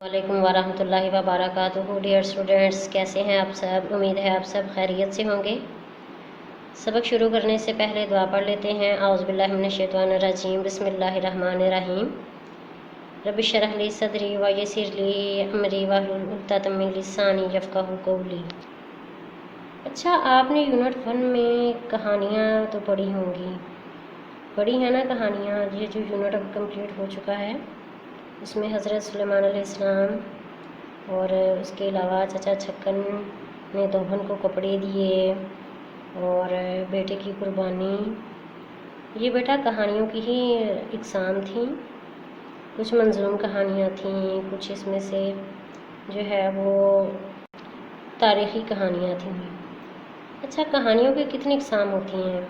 वालेकुम वरहमतुल्लाहि वबरकातुहू। Dear students, कैसे हैं आप सब? उम्मीद है आप सब खैरियत से होंगे। सबक शुरू करने से पहले दुआ पढ़ लेते हैं। औज़ुबिल्लाहि मिनश्शैतानिर्रजीम, बिस्मिल्लाहिर्रहमानिर्रहीम। रब्बि इश्रह ली सदरी व यस्सिर ली अमरी वहलुल उक़दतम मिन लिसानी यफ़क़हू क़ौली। अच्छा, आपने यूनिट 1 में कहानियाँ तो पढ़ी होंगी, पढ़ी है ना कहानियाँ। ये जो यूनिट अब कंप्लीट हो चुका है, इसमें हज़रत सुलेमान अलैहिस्सलाम और उसके अलावा चाचा छक्कन ने दोहन को कपड़े दिए और बेटे की कुर्बानी, ये बेटा कहानियों की ही इक़साम थी। कुछ मंजूम कहानियाँ थीं, कुछ इसमें से जो है वो तारीख़ी कहानियाँ थीं। अच्छा, कहानियों की कितनी इक़साम होती हैं?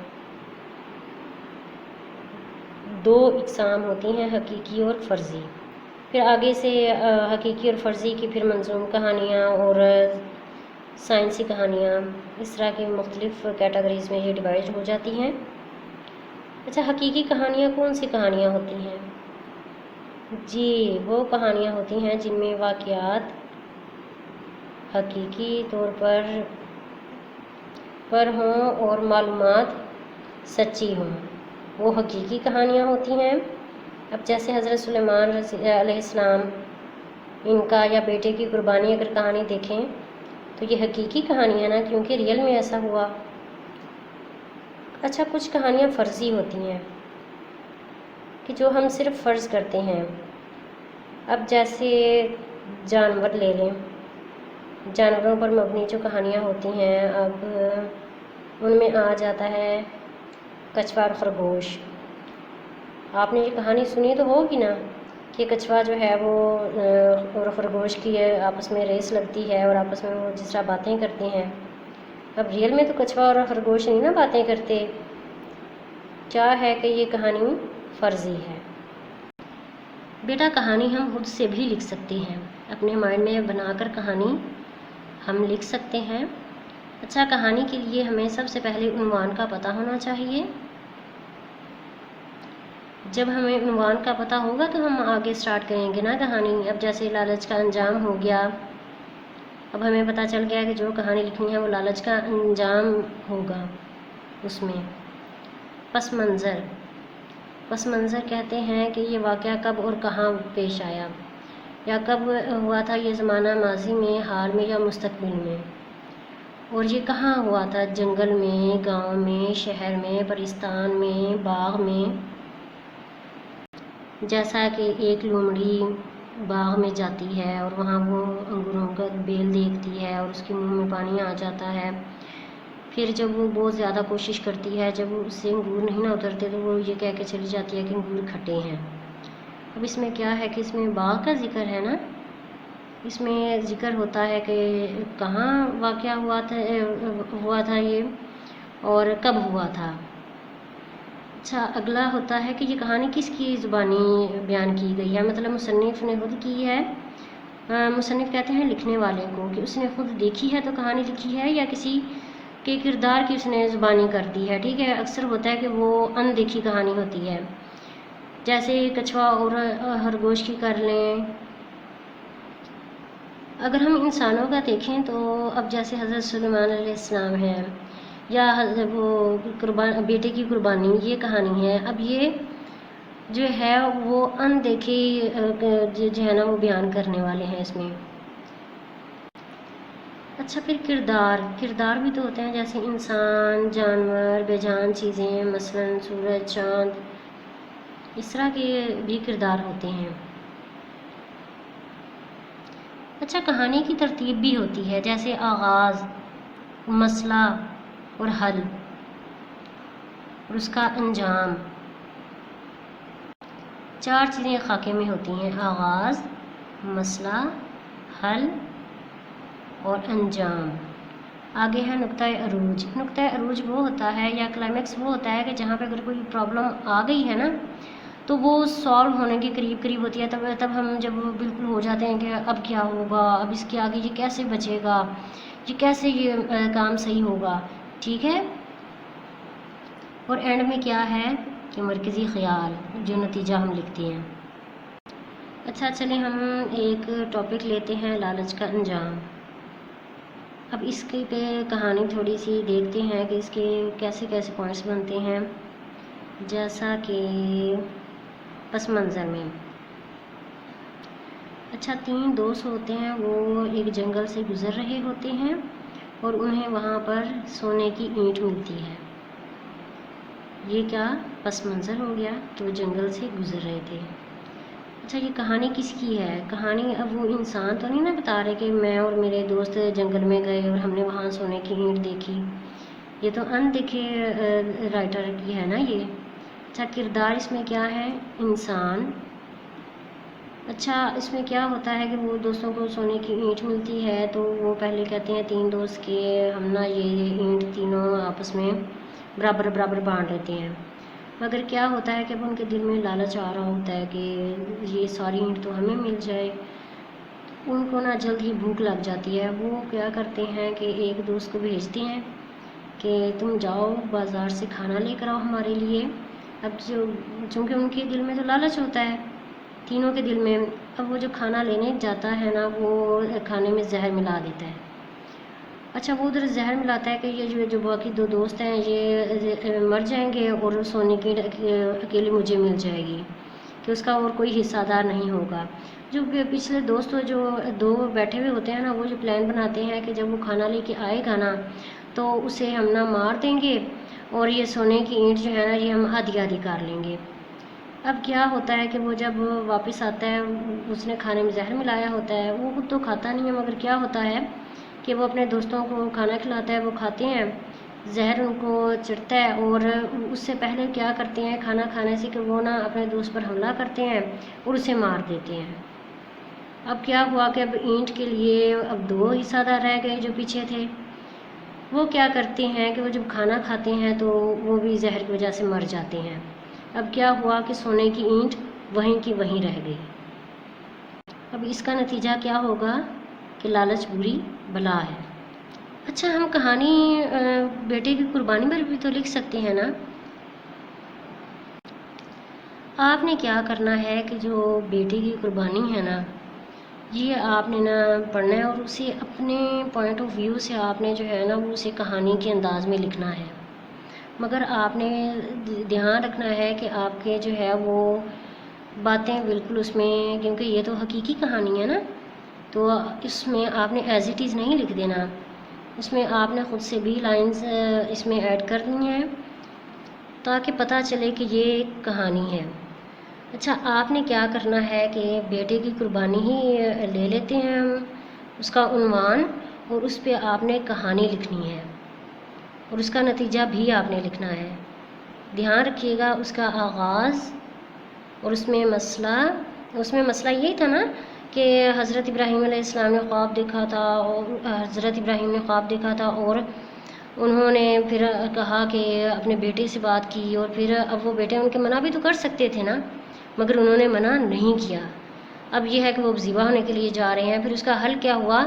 2 इक़साम होती हैं, हकीकी और फ़र्ज़ी। फिर आगे से हकीकी और फ़र्ज़ी की फिर मंजूम कहानियाँ और साइंसी कहानियाँ, इस तरह की मुख्तलिफ़ कैटेगरीज़ में ये डिवाइड हो जाती हैं। अच्छा, हकीकी कहानियाँ कौन सी कहानियाँ होती हैं? जी, वो कहानियाँ होती हैं जिनमें वाक़यात हकीकी तौर पर हों और मालूमात सच्ची हों, वो हकीकी कहानियाँ होती हैं। अब जैसे हज़रत सुलेमान अलैहिस्सलाम, इनका या बेटे की कुर्बानी अगर कहानी देखें तो ये हकीकी कहानी है ना, क्योंकि रियल में ऐसा हुआ। अच्छा, कुछ कहानियाँ फ़र्ज़ी होती हैं कि जो हम सिर्फ फ़र्ज़ करते हैं। अब जैसे जानवर ले लें, जानवरों पर मबनी जो कहानियाँ होती हैं, अब उनमें आ जाता है कछुआ और खरगोश। आपने ये कहानी सुनी तो होगी ना कि कछुआ जो है वो और खरगोश की आपस में रेस लगती है और आपस में वो जिस तरह बातें करते हैं। अब रियल में तो कछुआ और खरगोश नहीं ना बातें करते। क्या है कि ये कहानी फ़र्ज़ी है। बेटा, कहानी हम खुद से भी लिख सकते हैं, अपने माइंड में बनाकर कहानी हम लिख सकते हैं। अच्छा, कहानी के लिए हमें सबसे पहले उन्वान का पता होना चाहिए। जब हमें उन्वान का पता होगा तो हम आगे स्टार्ट करेंगे ना कहानी। अब जैसे लालच का अंजाम हो गया, अब हमें पता चल गया कि जो कहानी लिखनी है वो लालच का अंजाम होगा। उसमें पस मंज़र कहते हैं कि ये वाक़या कब और कहाँ पेश आया, या कब हुआ था ये ज़माना, माजी में, हाल में या मुस्तक़बिल में, और ये कहाँ हुआ था, जंगल में, गांव में, शहर में, परिस्तान में, बाग में। जैसा कि एक लोमड़ी बाग में जाती है और वहाँ वो अंगूरों का बेल देखती है और उसके मुंह में पानी आ जाता है। फिर जब वो बहुत ज़्यादा कोशिश करती है, जब उससे अंगूर नहीं ना उतरते तो वो ये कह के चली जाती है कि अंगूर खट्टे हैं। अब इसमें क्या है कि इसमें बाग का जिक्र है ना, इसमें जिक्र होता है कि कहाँ वाक़या हुआ था ये और कब हुआ था। अच्छा, अगला होता है कि ये कहानी किसकी ज़ुबानी बयान की गई है, मतलब मुसन्निफ़ ने खुद की है। मुसन्निफ़ कहते हैं लिखने वाले को, कि उसने खुद देखी है तो कहानी लिखी है, या किसी के किरदार की उसने ज़ुबानी कर दी है। ठीक है, अक्सर होता है कि वो अनदेखी कहानी होती है। जैसे कछुआ और खरगोश की कर लें। अगर हम इंसानों का देखें तो अब जैसे हज़रत सुलेमान अलैहिस्सलाम है, या वो बेटे की कुर्बानी, ये कहानी है। अब ये जो है वो अनदेखी जो है ना वो बयान करने वाले हैं इसमें। अच्छा, फिर किरदार भी तो होते हैं, जैसे इंसान, जानवर, बेजान चीज़ें, मसलन सूरज, चाँद, इस तरह के भी किरदार होते हैं। अच्छा, कहानी की तरतीब भी होती है, जैसे आगाज़, मसला और हल, और उसका अंजाम। 4 चीज़ें खाके में होती हैं, आगाज़, मसला, हल और अंजाम। आगे है नुक्ता अरूज। नुक्ता अरूज वो होता है, या क्लाइमेक्स वो होता है कि जहाँ पे अगर कोई प्रॉब्लम आ गई है ना तो वो सॉल्व होने के करीब होती है। तब हम जब बिल्कुल हो जाते हैं कि अब क्या होगा, अब इसके आगे ये कैसे बचेगा, ये कैसे काम सही होगा। ठीक है, और एंड में क्या है कि मरकज़ी ख़याल, जो नतीजा हम लिखते हैं। اچھا چلیں ہم ایک ٹاپک لیتے ہیں، لالچ کا انجام۔ اب اس کی پہ کہانی تھوڑی سی دیکھتے ہیں کہ اس کے کیسے کیسے پوائنٹس بنتے ہیں۔ جیسا کہ پس منظر میں اچھا 3 دوست ہوتے ہیں، وہ ایک جنگل سے گزر رہے ہوتے ہیں اور انہیں وہاں پر سونے کی اینٹ ملتی ہے۔ یہ کیا پس منظر ہو گیا کہ وہ جنگل سے گزر رہے تھے۔ اچھا یہ کہانی کس کی ہے؟ کہانی اب وہ انسان تو نہیں نا بتا رہے کہ میں اور میرے دوست جنگل میں گئے اور ہم نے وہاں سونے کی اینٹ دیکھی۔ یہ تو اندیکھے رائٹر کی ہے نا یہ۔ اچھا کردار اس میں کیا ہے؟ انسان۔ اچھا اس میں کیا ہوتا ہے کہ وہ دوستوں کو سونے کی اینٹ ملتی ہے تو وہ پہلے کہتے ہیں 3 دوست کہ ہم نا یہ اینٹ تینوں آپس میں برابر برابر بانٹ لیتے ہیں۔ مگر کیا ہوتا ہے کہ اب ان کے دل میں لالچ آ رہا ہوتا ہے کہ یہ ساری اینٹ تو ہمیں مل جائے۔ ان کو نا جلد ہی بھوک لگ جاتی ہے۔ وہ کیا کرتے ہیں کہ ایک دوست کو بھیجتے ہیں کہ تم جاؤ بازار سے کھانا لے کر آؤ ہمارے لیے۔ اب چونکہ ان کے دل میں تو لالچ ہوتا ہے، تینوں کے دل میں، اب وہ جو کھانا لینے جاتا ہے نا وہ کھانے میں زہر ملا دیتا ہے۔ اچھا وہ ادھر زہر ملاتا ہے کہ یہ جو باقی 2 دوست ہیں یہ مر جائیں گے اور سونے کی اکیلی مجھے مل جائے گی، کہ اس کا اور کوئی حصہ دار نہیں ہوگا۔ جو پچھلے دوست جو 2 بیٹھے ہوئے ہوتے ہیں نا، وہ جو پلان بناتے ہیں کہ جب وہ کھانا لے کے آئے گا نا تو اسے ہم نا مار دیں گے اور یہ سونے کی اینٹ جو ہے نا یہ ہم آدھی آدھی کر لیں گے۔ اب کیا ہوتا ہے کہ وہ جب واپس آتا ہے، اس نے کھانے میں زہر ملایا ہوتا ہے، وہ خود تو کھاتا نہیں ہے، مگر کیا ہوتا ہے کہ وہ اپنے دوستوں کو کھانا کھلاتا ہے، وہ کھاتے ہیں، زہر ان کو چڑھتا ہے اور اس سے پہلے کیا کرتے ہیں کھانا کھانے سے کہ وہ نا اپنے دوست پر حملہ کرتے ہیں اور اسے مار دیتے ہیں۔ اب کیا ہوا کہ اب اینٹ کے لیے اب 2 حصہ دار رہ گئے جو پیچھے تھے۔ وہ کیا کرتے ہیں کہ وہ جب کھانا کھاتے ہیں تو وہ بھی زہر کی وجہ سے مر جاتے ہیں۔ اب کیا ہوا کہ سونے کی اینٹ وہیں کی وہیں رہ گئی۔ اب اس کا نتیجہ کیا ہوگا کہ لالچ بری بلا ہے۔ اچھا ہم کہانی بیٹے کی قربانی پر بھی تو لکھ سکتے ہیں نا۔ آپ نے کیا کرنا ہے کہ جو بیٹے کی قربانی ہے نا یہ آپ نے نا پڑھنا ہے اور اسے اپنے پوائنٹ آف ویو سے آپ نے جو ہے نا وہ اسے کہانی کے انداز میں لکھنا ہے۔ مگر آپ نے دھیان رکھنا ہے کہ آپ کے جو ہے وہ باتیں بالکل اس میں، کیونکہ یہ تو حقیقی کہانی ہے نا، تو اس میں آپ نے ایز اٹ از نہیں لکھ دینا، اس میں آپ نے خود سے بھی لائنز اس میں ایڈ کرنی ہیں تاکہ پتہ چلے کہ یہ ایک کہانی ہے۔ اچھا آپ نے کیا کرنا ہے کہ بیٹے کی قربانی ہی لے لیتے ہیں ہم، اس کا عنوان، اور اس پہ آپ نے کہانی لکھنی ہے اور اس کا نتیجہ بھی آپ نے لکھنا ہے۔ دھیان رکھیے گا اس کا آغاز اور اس میں مسئلہ یہی تھا نا کہ حضرت ابراہیم علیہ السلام نے خواب دیکھا تھا اور حضرت ابراہیم نے خواب دیکھا تھا اور انہوں نے پھر کہا کہ اپنے بیٹے سے بات کی، اور پھر اب وہ بیٹے ان کے منع بھی تو کر سکتے تھے نا، مگر انہوں نے منع نہیں کیا۔ اب یہ ہے کہ وہ ذبح ہونے کے لیے جا رہے ہیں۔ پھر اس کا حل کیا ہوا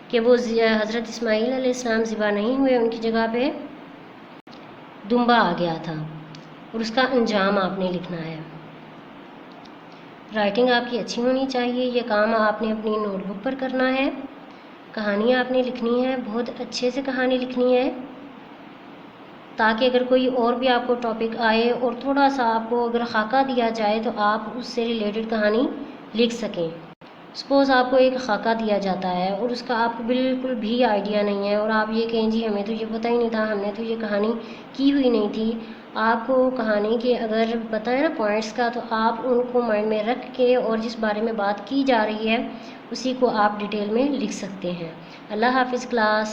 کہ وہ حضرت اسماعیل علیہ السلام ذبح نہیں ہوئے، ان کی جگہ پہ دمبا آ گیا تھا، اور اس کا انجام آپ نے لکھنا ہے۔ رائٹنگ آپ کی اچھی ہونی چاہیے، یہ کام آپ نے اپنی نوٹ بک پر کرنا ہے۔ کہانی آپ نے لکھنی ہے، بہت اچھے سے کہانی لکھنی ہے تاکہ اگر کوئی اور بھی آپ کو ٹاپک آئے اور تھوڑا سا آپ کو اگر خاکہ دیا جائے تو آپ اس سے ریلیٹڈ کہانی لکھ سکیں۔ سپوز آپ کو ایک خاکہ دیا جاتا ہے اور اس کا آپ کو بالکل بھی آئیڈیا نہیں ہے اور آپ یہ کہیں جی ہمیں تو یہ پتہ ہی نہیں تھا، ہم نے تو یہ کہانی کی ہوئی نہیں تھی۔ آپ کو کہانی کے اگر پتہ ہے نا پوائنٹس کا، تو آپ ان کو مائنڈ میں رکھ کے اور جس بارے میں بات کی جا رہی ہے اسی کو آپ ڈیٹیل میں لکھ سکتے ہیں۔ اللہ حافظ کلاس۔